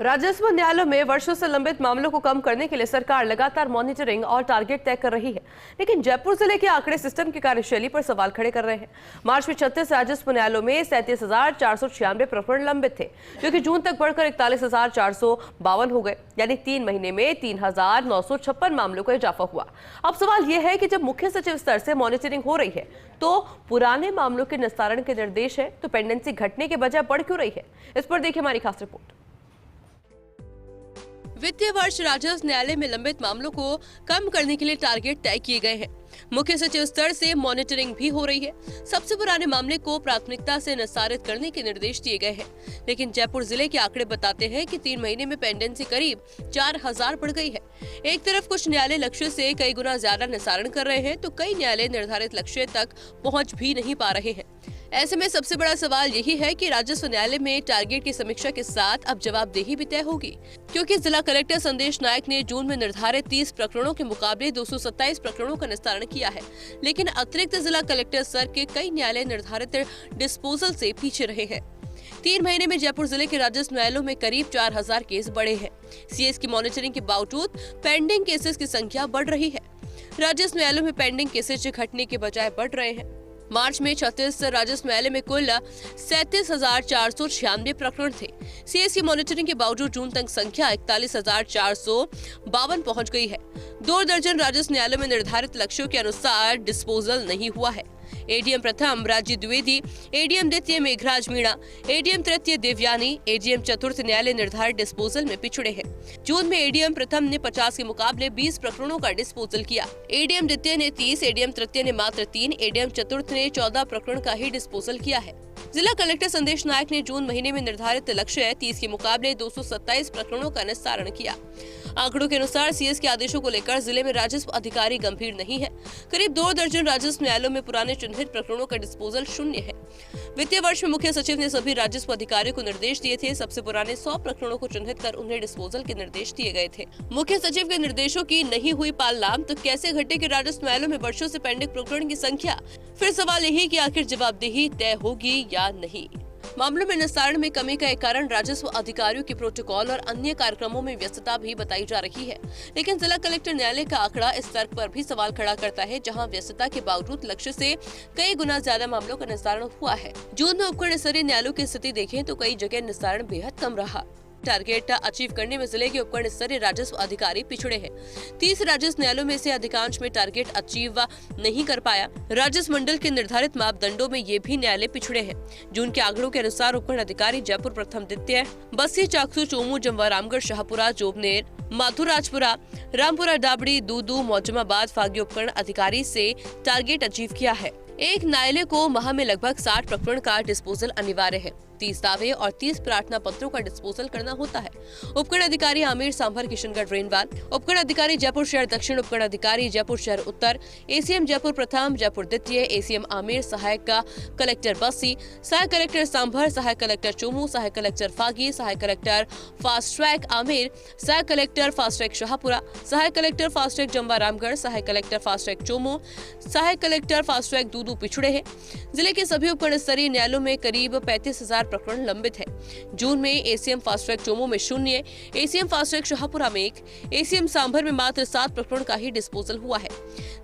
राजस्व न्यायालयों में वर्षों से लंबित मामलों को कम करने के लिए सरकार लगातार मॉनिटरिंग और टारगेट तय कर रही है, लेकिन जयपुर जिले के आंकड़े सिस्टम की कार्यशैली पर सवाल खड़े कर रहे हैं। मार्च में 36 राजस्व न्यायालयों में 37,496 प्रकरण लंबित थे, जो कि जून तक बढ़कर 41,452 हो गए, यानी 3 महीने में 3,956 मामलों का इजाफा हुआ। अब सवाल यह है कि जब मुख्य सचिव स्तर से मॉनिटरिंग हो रही है तो पुराने मामलों के निस्तारण के निर्देश है, तो पेंडेंसी घटने के बजाय बढ़ क्यों रही है? इस पर देखिए हमारी खास रिपोर्ट। वित्तीय वर्ष राजस्व न्यायालय में लंबित मामलों को कम करने के लिए टारगेट तय किए गए हैं। मुख्य सचिव स्तर से मॉनिटरिंग भी हो रही है। सबसे पुराने मामले को प्राथमिकता से निस्तारित करने के निर्देश दिए गए हैं, लेकिन जयपुर जिले के आंकड़े बताते हैं कि 3 महीने में पेंडेंसी करीब 4,000 बढ़ गई है। एक तरफ कुछ न्यायालय लक्ष्य से कई गुना ज्यादा निस्तारण कर रहे हैं, तो कई न्यायालय निर्धारित लक्ष्य तक पहुँच भी नहीं पा रहे हैं। ऐसे में सबसे बड़ा सवाल यही है कि राजस्व न्यायालय में टारगेट की समीक्षा के साथ अब जवाबदेही भी तय होगी, क्योंकि जिला कलेक्टर संदेश नायक ने जून में निर्धारित 30 प्रकरणों के मुकाबले 227 प्रकरणों का निस्तारण किया है, लेकिन अतिरिक्त जिला कलेक्टर स्तर के कई न्यायालय निर्धारित डिस्पोजल से पीछे रहे हैं। 3 महीने में जयपुर जिले के राजस्व न्यायालयों में करीब 4,000 केस बढ़े हैं। सीएस की मॉनिटरिंग के बावजूद पेंडिंग केसेस की संख्या बढ़ रही है। राजस्व न्यायालयों में पेंडिंग केसेज घटने के बजाय बढ़ रहे हैं। मार्च में 36 राजस्व न्यायालय में कुल 37,496 प्रकरण थे। सीएस की मॉनिटरिंग के बावजूद जून तक संख्या 41,452 पहुंच गई है। 2 दर्जन राजस्व न्यायालयों में निर्धारित लक्ष्यों के अनुसार डिस्पोजल नहीं हुआ है। एडीएम प्रथम राजीव द्विवेदी, एडीएम द्वितीय मेघराज मीणा, एडीएम तृतीय देवयानी, एडीएम चतुर्थ न्यायालय निर्धारित डिस्पोजल में पिछड़े हैं। जून में एडीएम प्रथम ने 50 के मुकाबले 20 प्रकरणों का डिस्पोजल किया। एडीएम द्वितीय ने 30, एडीएम तृतीय ने मात्र 3, एडीएम चतुर्थ ने 14 प्रकरण का ही डिस्पोजल किया है। जिला कलेक्टर संदेश नायक ने जून महीने में निर्धारित लक्ष्य 30 के मुकाबले 227 प्रकरणों का निस्तारण किया। आंकड़ों के अनुसार सीएस के आदेशों को लेकर जिले में राजस्व अधिकारी गंभीर नहीं है। करीब 2 दर्जन राजस्व न्यायालयों में पुराने चिन्हित प्रकरणों का डिस्पोजल शून्य है। वित्तीय वर्ष में मुख्य सचिव ने सभी राजस्व अधिकारियों को निर्देश दिए थे। सबसे पुराने 100 प्रकरणों को चिन्हित कर उन्हें डिस्पोजल के निर्देश दिए गए थे। मुख्य सचिव के निर्देशों की नहीं हुई पालना, तो कैसे घटेगी राजस्व न्यायालयों में वर्षों से पेंडिंग प्रकरण की संख्या? फिर सवाल यही कि आखिर जवाबदेही तय होगी या नहीं। मामलों में निस्तारण में कमी का एक कारण राजस्व अधिकारियों के प्रोटोकॉल और अन्य कार्यक्रमों में व्यस्तता भी बताई जा रही है, लेकिन जिला कलेक्टर न्यायालय का आंकड़ा इस तर्क पर भी सवाल खड़ा करता है, जहां व्यस्तता के बावजूद लक्ष्य से कई गुना ज्यादा मामलों का निस्तारण हुआ है। जून में उपखंड स्तरीय न्यायालयों की स्थिति देखें तो कई जगह निस्तारण बेहद कम रहा। टारगेट अचीव करने में जिले के उपखंड स्तरीय राजस्व अधिकारी पिछड़े हैं। 30 राजस्व न्यायालयों में से अधिकांश में टारगेट अचीव नहीं कर पाया। राजस्व मंडल के निर्धारित मापदंडों में ये भी न्यायालय पिछड़े हैं। जून के आंकड़ों के अनुसार उपखंड अधिकारी जयपुर प्रथम द्वितीय, बस्सी, चाकसू, चोमू, जमवा, रामगढ़, शाहपुरा, जोबनेर, माथुराजपुरा, रामपुरा, डाबड़ी, दूदू, मौजमाबाद, फागी उपखंड अधिकारी से टारगेट अचीव किया है। एक न्यायालय को माह में लगभग 60 प्रकरण का डिस्पोजल अनिवार्य है। 30 दावे और 30 प्रार्थना पत्रों का डिस्पोजल करना होता है। उपखंड अधिकारी आमिर, सांभर, किशनगढ़, रेनवाल, उपखंड अधिकारी जयपुर शहर दक्षिण, उपखंड अधिकारी जयपुर शहर उत्तर, एसीएम जयपुर प्रथम, जयपुर द्वितीय, एसीएम आमिर, सहायक कलेक्टर बस्सी, सहायक कलेक्टर सांभर, सहायक कलेक्टर चोमू, सहायक कलेक्टर फागी, सहायक कलेक्टर फास्ट ट्रैक आमिर, सहायक कलेक्टर फास्ट ट्रैक शाहपुरा, सहायक collector fast track Jamwa, Ramgarh, सहायक कलेक्टर फास्ट ट्रैक चोमू, सहायक कलेक्टर फास्ट ट्रैक दूदू पिछड़े हैं। जिले के सभी उपखंड स्तरीय न्यायालयों में करीब 35,000 प्रकरण लंबित है। जून में एसीएम फास्ट ट्रैक चोमू में 0, एसीएम फास्ट ट्रैक शाहपुरा में 1, एसीएम सांभर में मात्र 7 प्रकरण का ही डिस्पोजल हुआ है।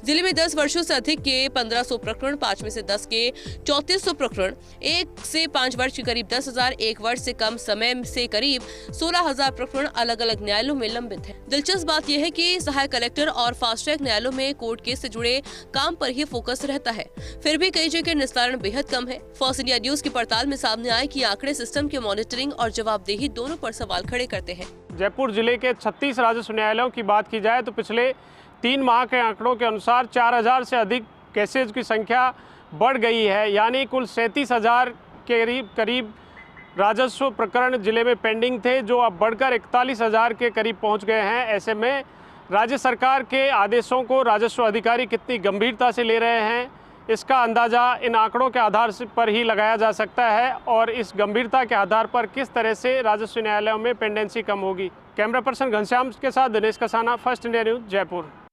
जिले में 10 वर्षों से अधिक के 1500 प्रकरण, 5 में से 10 के 3400 प्रकरण, 1 से 5 वर्ष के करीब 10,000, 1 वर्ष से कम समय से करीब 16,000 प्रकरण अलग अलग न्यायालयों में लंबित है। दिलचस्प बात यह है कि सहायक कलेक्टर और फास्ट ट्रैक न्यायालयों में कोर्ट केस से जुड़े काम पर ही फोकस रहता है, फिर भी कई जगह निस्तारण बेहद कम है। फर्स्ट इंडिया न्यूज की पड़ताल में सामने आए कि आंकड़े सिस्टम के मॉनिटरिंग और जवाबदेही दोनों पर सवाल खड़े करते हैं। जयपुर जिले के 36 राजस्व न्यायालयों की बात की जाए तो पिछले 3 माह के आंकड़ों के अनुसार 4,000 से अधिक केसेज की संख्या बढ़ गई है, यानी कुल 37,000 के करीब राजस्व प्रकरण जिले में पेंडिंग थे, जो अब बढ़कर 41,000 के करीब पहुंच गए हैं। ऐसे में राज्य सरकार के आदेशों को राजस्व अधिकारी कितनी गंभीरता से ले रहे हैं, इसका अंदाज़ा इन आंकड़ों के आधार पर ही लगाया जा सकता है, और इस गंभीरता के आधार पर किस तरह से राजस्व न्यायालयों में पेंडेंसी कम होगी। कैमरा पर्सन घनश्याम के साथ Dinesh Kasana, first India news, Jaipur.